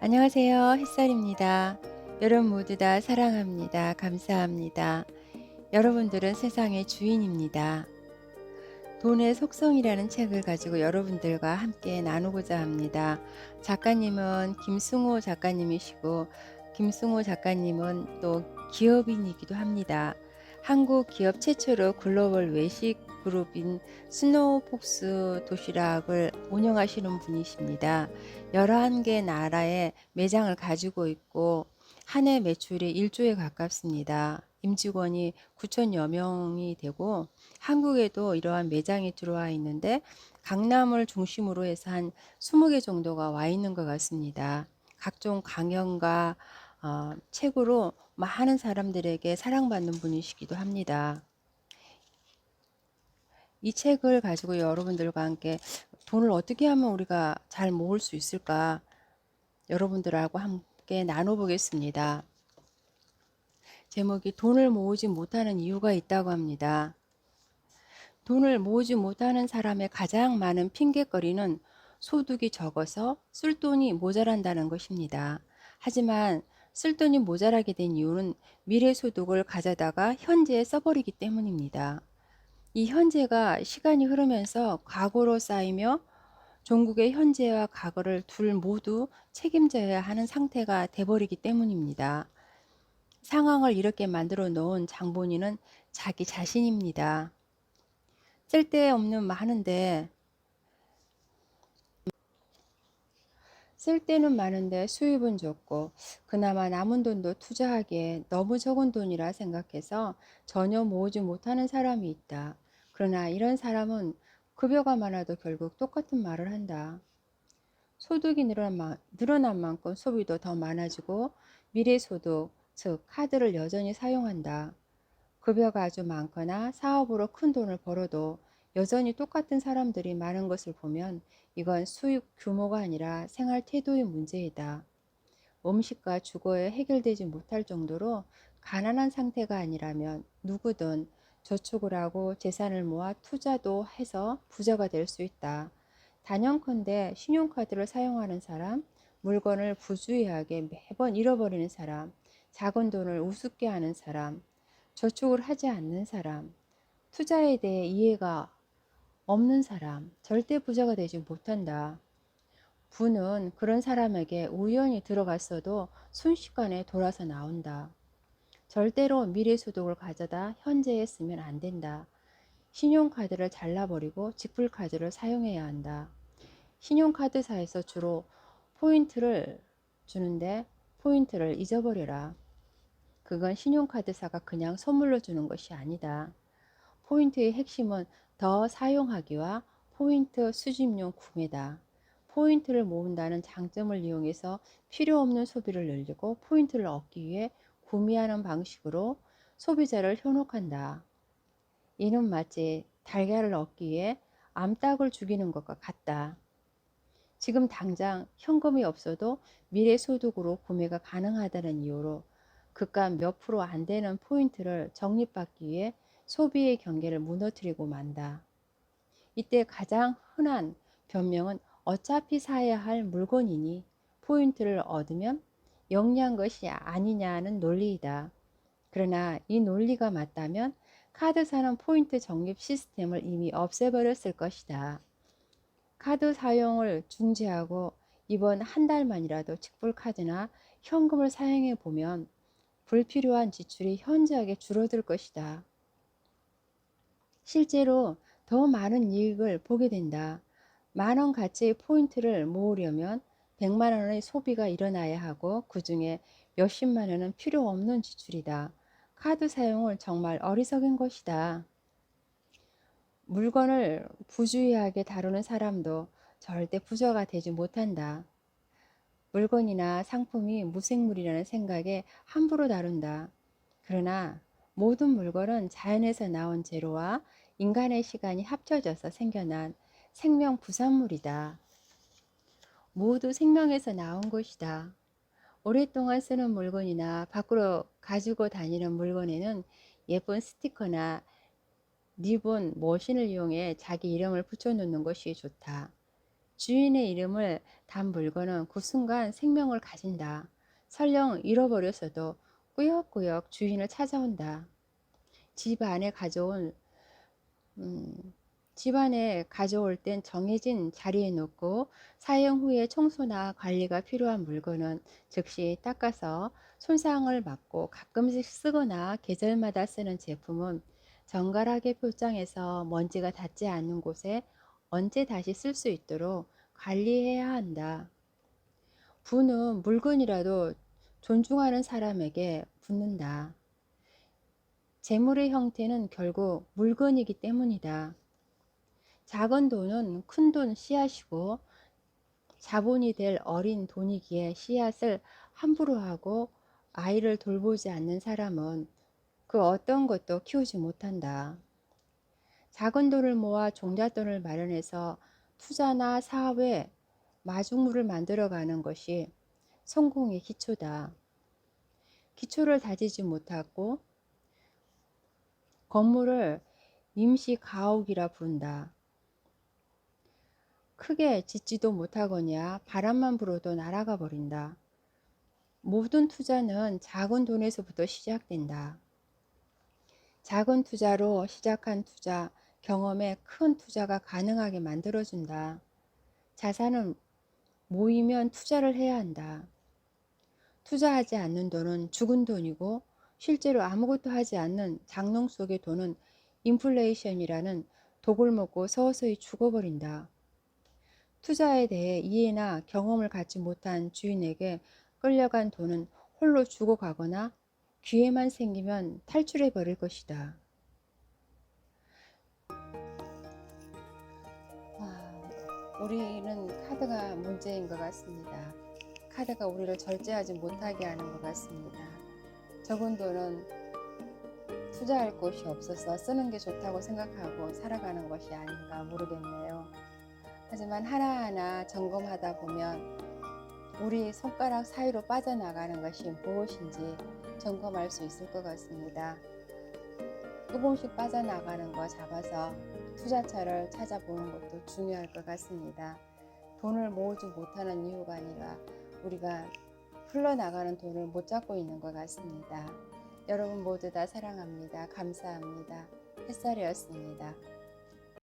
안녕하세요. 햇살입니다. 여러분 모두 다 사랑합니다. 감사합니다. 여러분들은 세상의 주인입니다. 돈의 속성이라는 책을 가지고 여러분들과 함께 나누고자 합니다. 작가님은 김승호 작가님이시고, 김승호 작가님은 또 기업인이기도 합니다. 한국 기업 최초로 글로벌 외식 그룹인 스노우폭스 도시락을 운영하시는 분이십니다. 11개 나라에 매장을 가지고 있고 한 해 매출이 1조에 가깝습니다. 임직원이 9천여 명이 되고 한국에도 이러한 매장이 들어와 있는데 강남을 중심으로 해서 한 20개 정도가 와 있는 것 같습니다. 각종 강연과 책으로 많은 사람들에게 사랑받는 분이시기도 합니다. 이 책을 가지고 여러분들과 함께 돈을 어떻게 하면 우리가 잘 모을 수 있을까 여러분들하고 함께 나눠보겠습니다. 제목이 돈을 모으지 못하는 이유가 있다고 합니다. 돈을 모으지 못하는 사람의 가장 많은 핑곗거리는 소득이 적어서 쓸 돈이 모자란다는 것입니다. 하지만 쓸 돈이 모자라게 된 이유는 미래 소득을 가져다가 현재에 써버리기 때문입니다. 이 현재가 시간이 흐르면서 과거로 쌓이며 종국의 현재와 과거를 둘 모두 책임져야 하는 상태가 돼버리기 때문입니다. 상황을 이렇게 만들어 놓은 장본인은 자기 자신입니다. 쓸데없는 많은데 쓸데는 많은데 수입은 적고 그나마 남은 돈도 투자하기에 너무 적은 돈이라 생각해서 전혀 모으지 못하는 사람이 있다. 그러나 이런 사람은 급여가 많아도 결국 똑같은 말을 한다. 소득이 늘어난 만큼 소비도 더 많아지고 미래소득, 즉 카드를 여전히 사용한다. 급여가 아주 많거나 사업으로 큰 돈을 벌어도 여전히 똑같은 사람들이 많은 것을 보면 이건 수입 규모가 아니라 생활 태도의 문제이다. 음식과 주거에 해결되지 못할 정도로 가난한 상태가 아니라면 누구든 저축을 하고 재산을 모아 투자도 해서 부자가 될 수 있다. 단연컨대 신용카드를 사용하는 사람, 물건을 부주의하게 매번 잃어버리는 사람, 작은 돈을 우습게 하는 사람, 저축을 하지 않는 사람, 투자에 대해 이해가 없는 사람, 절대 부자가 되지 못한다. 부는 그런 사람에게 우연히 들어갔어도 순식간에 돌아서 나온다. 절대로 미래소득을 가져다 현재에 쓰면 안 된다. 신용카드를 잘라버리고 직불카드를 사용해야 한다. 신용카드사에서 주로 포인트를 주는데 포인트를 잊어버려라. 그건 신용카드사가 그냥 선물로 주는 것이 아니다. 포인트의 핵심은 더 사용하기와 포인트 수집용 구매다. 포인트를 모은다는 장점을 이용해서 필요 없는 소비를 늘리고 포인트를 얻기 위해 구매하는 방식으로 소비자를 현혹한다. 이는 마치 달걀을 얻기 위해 암탉을 죽이는 것과 같다. 지금 당장 현금이 없어도 미래 소득으로 구매가 가능하다는 이유로 그깟 몇 프로 안 되는 포인트를 적립받기 위해 소비의 경계를 무너뜨리고 만다. 이때 가장 흔한 변명은 어차피 사야 할 물건이니 포인트를 얻으면 영리한 것이 아니냐는 논리이다. 그러나 이 논리가 맞다면 카드사는 포인트 적립 시스템을 이미 없애버렸을 것이다. 카드 사용을 중지하고 이번 한 달만이라도 직불카드나 현금을 사용해 보면 불필요한 지출이 현저하게 줄어들 것이다. 실제로 더 많은 이익을 보게 된다. 만원 가치의 포인트를 모으려면 100만 원의 소비가 일어나야 하고 그 중에 몇십만 원은 필요 없는 지출이다. 카드 사용을 정말 어리석은 것이다. 물건을 부주의하게 다루는 사람도 절대 부자가 되지 못한다. 물건이나 상품이 무생물이라는 생각에 함부로 다룬다. 그러나 모든 물건은 자연에서 나온 재료와 인간의 시간이 합쳐져서 생겨난 생명 부산물이다. 모두 생명에서 나온 것이다. 오랫동안 쓰는 물건이나 밖으로 가지고 다니는 물건에는 예쁜 스티커나 리본, 머신을 이용해 자기 이름을 붙여놓는 것이 좋다. 주인의 이름을 단 물건은 그 순간 생명을 가진다. 설령 잃어버렸어도 꾸역꾸역 주인을 찾아온다. 집 안에 가져온 음, 집안에 가져올 땐 정해진 자리에 놓고 사용 후에 청소나 관리가 필요한 물건은 즉시 닦아서 손상을 막고, 가끔씩 쓰거나 계절마다 쓰는 제품은 정갈하게 포장해서 먼지가 닿지 않는 곳에 언제 다시 쓸 수 있도록 관리해야 한다. 부는 물건이라도 존중하는 사람에게 붙는다. 재물의 형태는 결국 물건이기 때문이다. 작은 돈은 큰 돈 씨앗이고, 자본이 될 어린 돈이기에 씨앗을 함부로 하고 아이를 돌보지 않는 사람은 그 어떤 것도 키우지 못한다. 작은 돈을 모아 종잣돈을 마련해서 투자나 사업에 마중물을 만들어가는 것이 성공의 기초다. 기초를 다지지 못하고 건물을 임시 가옥이라 부른다. 크게 짓지도 못하거냐 바람만 불어도 날아가 버린다. 모든 투자는 작은 돈에서부터 시작된다. 작은 투자로 시작한 투자, 경험에 큰 투자가 가능하게 만들어준다. 자산은 모이면 투자를 해야 한다. 투자하지 않는 돈은 죽은 돈이고, 실제로 아무것도 하지 않는 장롱 속의 돈은 인플레이션이라는 독을 먹고 서서히 죽어버린다. 투자에 대해 이해나 경험을 갖지 못한 주인에게 끌려간 돈은 홀로 죽어가거나 기회만 생기면 탈출해 버릴 것이다. 우리는 카드가 문제인 것 같습니다. 카드가 우리를 절제하지 못하게 하는 것 같습니다. 적은 돈은 투자할 곳이 없어서 쓰는 게 좋다고 생각하고 살아가는 것이 아닌가 모르겠네요. 하지만 하나하나 점검하다 보면 우리 손가락 사이로 빠져나가는 것이 무엇인지 점검할 수 있을 것 같습니다. 조금씩 빠져나가는 거 잡아서 투자처를 찾아보는 것도 중요할 것 같습니다. 돈을 모으지 못하는 이유가 아니라 우리가 흘러나가는 돈을 못 잡고 있는 것 같습니다. 여러분 모두 다 사랑합니다. 감사합니다. 햇살이었습니다.